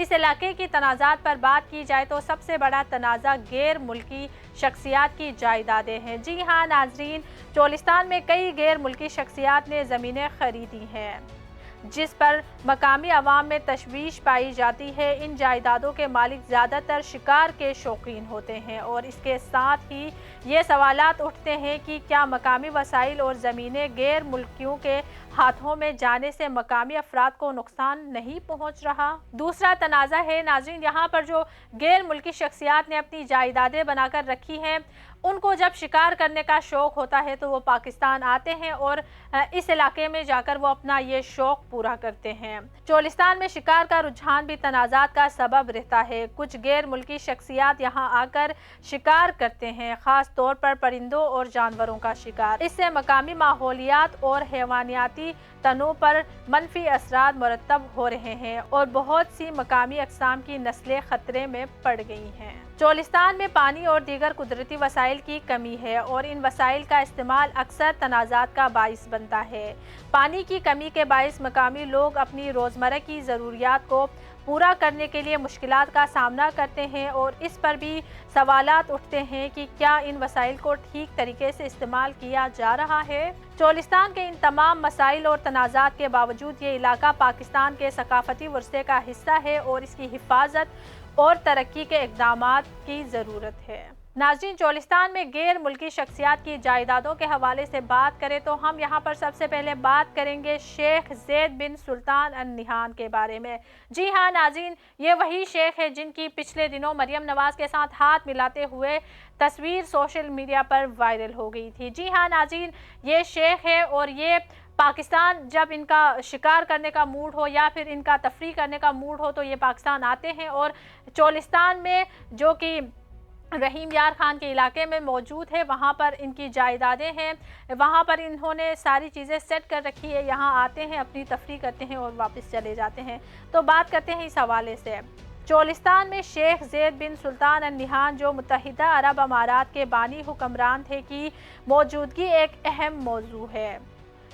اس علاقے کی تنازعات پر بات کی جائے تو سب سے بڑا تنازع غیر ملکی شخصیات کی جائیدادیں ہیں۔ جی ہاں ناظرین، چولستان میں کئی غیر ملکی شخصیات نے زمینیں خریدی ہیں جس پر مقامی عوام میں تشویش پائی جاتی ہے۔ ان جائیدادوں کے مالک زیادہ تر شکار کے شوقین ہوتے ہیں اور اس کے ساتھ ہی یہ سوالات اٹھتے ہیں کہ کیا مقامی وسائل اور زمینیں غیر ملکیوں کے ہاتھوں میں جانے سے مقامی افراد کو نقصان نہیں پہنچ رہا؟ دوسرا تنازع ہے ناظرین، یہاں پر جو غیر ملکی شخصیات نے اپنی جائیدادیں بنا کر رکھی ہیں، ان کو جب شکار کرنے کا شوق ہوتا ہے تو وہ پاکستان آتے ہیں اور اس علاقے میں جا کر وہ اپنا یہ شوق پورا کرتے ہیں۔ چولستان میں شکار کا رجحان بھی تنازعات کا سبب رہتا ہے۔ کچھ غیر ملکی شخصیات یہاں آ کر شکار کرتے ہیں، خاص طور پر پرندوں اور جانوروں کا شکار۔ اس سے مقامی ماحولیات اور حیوانیاتی تنوع پر منفی اثرات مرتب ہو رہے ہیں اور بہت سی مقامی اقسام کی نسلیں خطرے میں پڑ گئی ہیں۔ چولستان میں پانی اور دیگر قدرتی وسائل کی کمی ہے اور ان وسائل کا استعمال اکثر تنازعات کا باعث بنتا ہے۔ پانی کی کمی کے باعث مقامی لوگ اپنی روزمرہ کی ضروریات کو پورا کرنے کے لیے مشکلات کا سامنا کرتے ہیں اور اس پر بھی سوالات اٹھتے ہیں کہ کیا ان وسائل کو ٹھیک طریقے سے استعمال کیا جا رہا ہے؟ چولستان کے ان تمام مسائل اور تنازعات کے باوجود یہ علاقہ پاکستان کے ثقافتی ورثے کا حصہ ہے اور اس کی حفاظت اور ترقی کے اقدامات کی ضرورت ہے۔ ناظرین، چولستان میں غیر ملکی شخصیات کی جائیدادوں کے حوالے سے بات کریں تو ہم یہاں پر سب سے پہلے بات کریں گے شیخ زید بن سلطان ال نہیان کے بارے میں۔ جی ہاں ناظرین، یہ وہی شیخ ہے جن کی پچھلے دنوں مریم نواز کے ساتھ ہاتھ ملاتے ہوئے تصویر سوشل میڈیا پر وائرل ہو گئی تھی۔ جی ہاں ناظرین، یہ شیخ ہے اور یہ پاکستان جب ان کا شکار کرنے کا موڈ ہو یا پھر ان کا تفریح کرنے کا موڈ ہو تو یہ پاکستان آتے ہیں اور چولستان میں جو کہ رحیم یار خان کے علاقے میں موجود ہے وہاں پر ان کی جائیدادیں ہیں، وہاں پر انہوں نے ساری چیزیں سیٹ کر رکھی ہے، یہاں آتے ہیں، اپنی تفریح کرتے ہیں اور واپس چلے جاتے ہیں۔ تو بات کرتے ہیں اس حوالے سے۔ چولستان میں شیخ زید بن سلطان ال نہیان جو متحدہ عرب امارات کے بانی حکمران تھے کی موجودگی ایک اہم موضوع ہے۔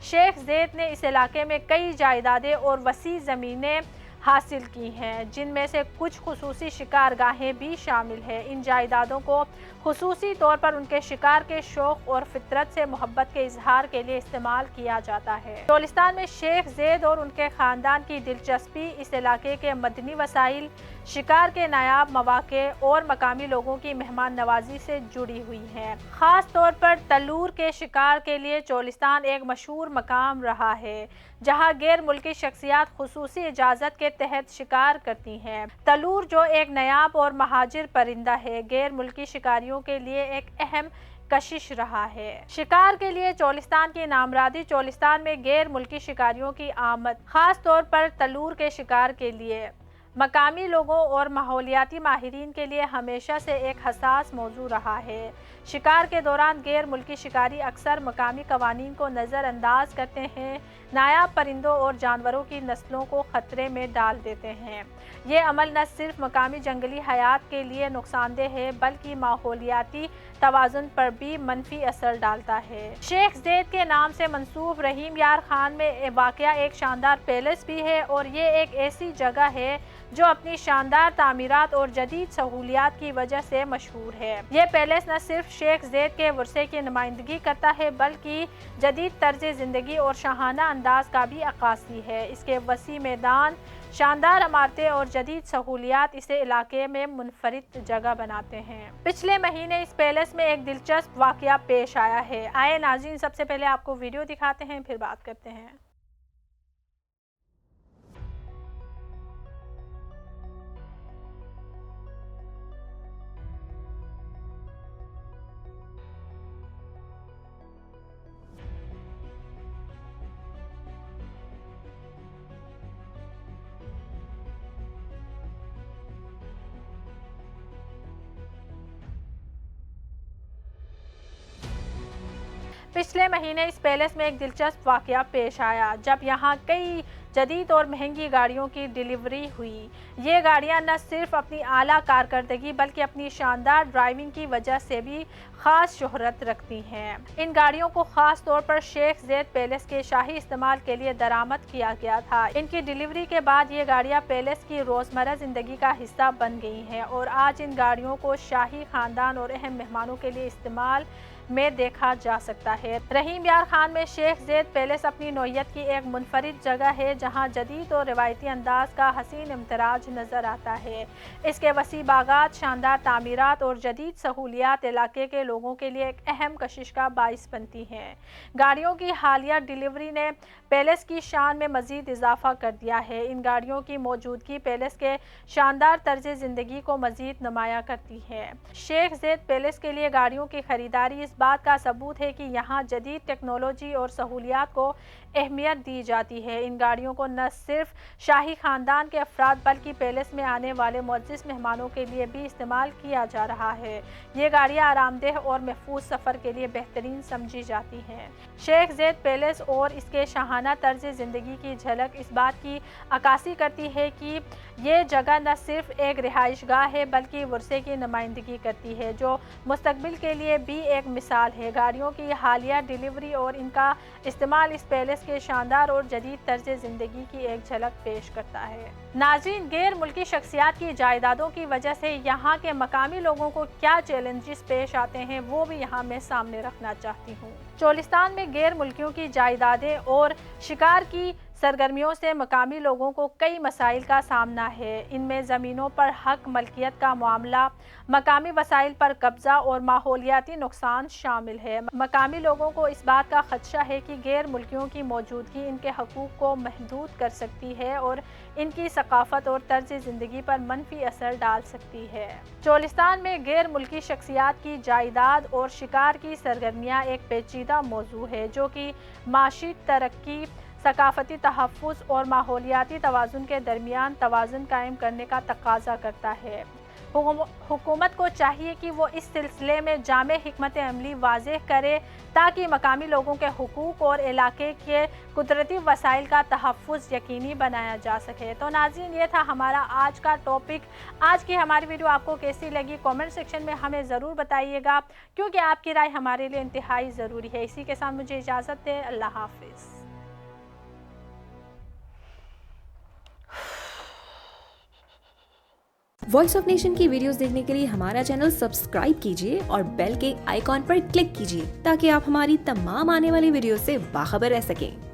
شیخ زید نے اس علاقے میں کئی جائیدادیں اور وسیع زمینیں حاصل کی ہیں جن میں سے کچھ خصوصی شکارگاہیں بھی شامل ہیں۔ ان جائیدادوں کو خصوصی طور پر ان کے شکار کے شوق اور فطرت سے محبت کے اظہار کے لیے استعمال کیا جاتا ہے۔ چولستان میں شیخ زید اور ان کے خاندان کی دلچسپی اس علاقے کے مدنی وسائل، شکار کے نایاب مواقع اور مقامی لوگوں کی مہمان نوازی سے جڑی ہوئی ہے۔ خاص طور پر تلور کے شکار کے لیے چولستان ایک مشہور مقام رہا ہے جہاں غیر ملکی شخصیات خصوصی اجازت کے تحت شکار کرتی ہیں۔ تلور جو ایک نایاب اور مہاجر پرندہ ہے، غیر ملکی شکاریوں کے لیے ایک اہم کشش رہا ہے۔ شکار کے لیے چولستان کی نامزدگی چولستان میں غیر ملکی شکاریوں کی آمد، خاص طور پر تلور کے شکار کے لیے، مقامی لوگوں اور ماحولیاتی ماہرین کے لیے ہمیشہ سے ایک حساس موضوع رہا ہے۔ شکار کے دوران غیر ملکی شکاری اکثر مقامی قوانین کو نظر انداز کرتے ہیں، نایاب پرندوں اور جانوروں کی نسلوں کو خطرے میں ڈال دیتے ہیں۔ یہ عمل نہ صرف مقامی جنگلی حیات کے لیے نقصان دہ ہے بلکہ ماحولیاتی توازن پر بھی منفی اثر ڈالتا ہے۔ شیخ زید کے نام سے منسوب رحیم یار خان میں واقع ایک شاندار پیلس بھی ہے اور یہ ایک ایسی جگہ ہے جو اپنی شاندار تعمیرات اور جدید سہولیات کی وجہ سے مشہور ہے۔ یہ پیلس نہ صرف شیخ زید کے ورثے کی نمائندگی کرتا ہے بلکہ جدید طرز زندگی اور شاہانہ انداز کا بھی عکاسی ہے۔ اس کے وسیع میدان، شاندار عمارتیں اور جدید سہولیات اسے علاقے میں منفرد جگہ بناتے ہیں۔ پچھلے مہینے اس پیلس میں ایک دلچسپ واقعہ پیش آیا ہے۔ آئے ناظرین، سب سے پہلے آپ کو ویڈیو دکھاتے ہیں پھر بات کرتے ہیں۔ پچھلے مہینے اس پیلس میں ایک دلچسپ واقعہ پیش آیا جب یہاں کئی جدید اور مہنگی گاڑیوں کی ڈیلیوری ہوئی۔ یہ گاڑیاں نہ صرف اپنی اعلیٰ کارکردگی بلکہ اپنی شاندار ڈرائیونگ کی وجہ سے بھی خاص شہرت رکھتی ہیں۔ ان گاڑیوں کو خاص طور پر شیخ زید پیلس کے شاہی استعمال کے لیے درآمد کیا گیا تھا۔ ان کی ڈیلیوری کے بعد یہ گاڑیاں پیلس کی روزمرہ زندگی کا حصہ بن گئی ہیں اور آج ان گاڑیوں کو شاہی خاندان اور اہم مہمانوں کے لیے استعمال میں دیکھا جا سکتا ہے۔ رحیم یار خان میں شیخ زید پیلس اپنی نوعیت کی ایک منفرد جگہ ہے جہاں جدید اور روایتی انداز کا حسین امتزاج نظر آتا ہے۔ اس کے وسیع باغات، شاندار تعمیرات اور جدید سہولیات علاقے کے لوگوں کے لیے ایک اہم کشش کا باعث بنتی ہیں۔ گاڑیوں کی حالیہ ڈیلیوری نے پیلس کی شان میں مزید اضافہ کر دیا ہے۔ ان گاڑیوں کی موجودگی پیلس کے شاندار طرز زندگی کو مزید نمایاں کرتی ہے۔ شیخ زید پیلس کے لیے گاڑیوں کی خریداری اس بات کا ثبوت ہے کہ یہاں جدید ٹیکنالوجی اور سہولیات کو اہمیت دی جاتی ہے۔ ان گاڑیوں کو نہ صرف شاہی خاندان کے افراد بلکہ پیلس میں آنے والے معزز مہمانوں کے لیے بھی استعمال کیا جا رہا ہے۔ یہ گاڑیاں آرام دہ اور محفوظ سفر کے لیے بہترین سمجھی جاتی ہیں۔ شیخ زید پیلس اور اس کے شاہانہ طرز زندگی کی جھلک اس بات کی عکاسی کرتی ہے کہ یہ جگہ نہ صرف ایک رہائش گاہ ہے بلکہ ورثے کی نمائندگی کرتی ہے جو مستقبل کے لیے بھی ایک مثال ہے۔ گاڑیوں کی حالیہ ڈیلیوری اور ان کا استعمال اس پیلس کے شاندار اور جدید طرز زندگی کی ایک جھلک پیش کرتا ہے۔ ناظرین، غیر ملکی شخصیات کی جائیدادوں کی وجہ سے یہاں کے مقامی لوگوں کو کیا چیلنجز پیش آتے ہیں وہ بھی یہاں میں سامنے رکھنا چاہتی ہوں۔ چولستان میں غیر ملکیوں کی جائیدادیں اور شکار کی سرگرمیوں سے مقامی لوگوں کو کئی مسائل کا سامنا ہے۔ ان میں زمینوں پر حق ملکیت کا معاملہ، مقامی وسائل پر قبضہ اور ماحولیاتی نقصان شامل ہے۔ مقامی لوگوں کو اس بات کا خدشہ ہے کہ غیر ملکیوں کی موجودگی ان کے حقوق کو محدود کر سکتی ہے اور ان کی ثقافت اور طرز زندگی پر منفی اثر ڈال سکتی ہے۔ چولستان میں غیر ملکی شخصیات کی جائیداد اور شکار کی سرگرمیاں ایک پیچیدہ موضوع ہے جو کہ معاشی ترقی، ثقافتی تحفظ اور ماحولیاتی توازن کے درمیان توازن قائم کرنے کا تقاضا کرتا ہے۔ حکومت کو چاہیے کہ وہ اس سلسلے میں جامع حکمت عملی واضح کرے تاکہ مقامی لوگوں کے حقوق اور علاقے کے قدرتی وسائل کا تحفظ یقینی بنایا جا سکے۔ تو ناظرین، یہ تھا ہمارا آج کا ٹاپک۔ آج کی ہماری ویڈیو آپ کو کیسی لگی کامنٹ سیکشن میں ہمیں ضرور بتائیے گا کیونکہ آپ کی رائے ہمارے لیے انتہائی ضروری ہے۔ اسی کے ساتھ مجھے اجازت ہے۔ اللہ حافظ۔ وائس آف نیشن کی ویڈیوز دیکھنے کے لیے ہمارا چینل سبسکرائب کیجیے اور بیل کے آئیکن پر کلک کیجیے تاکہ آپ ہماری تمام آنے والی ویڈیوز سے باخبر رہ سکیں۔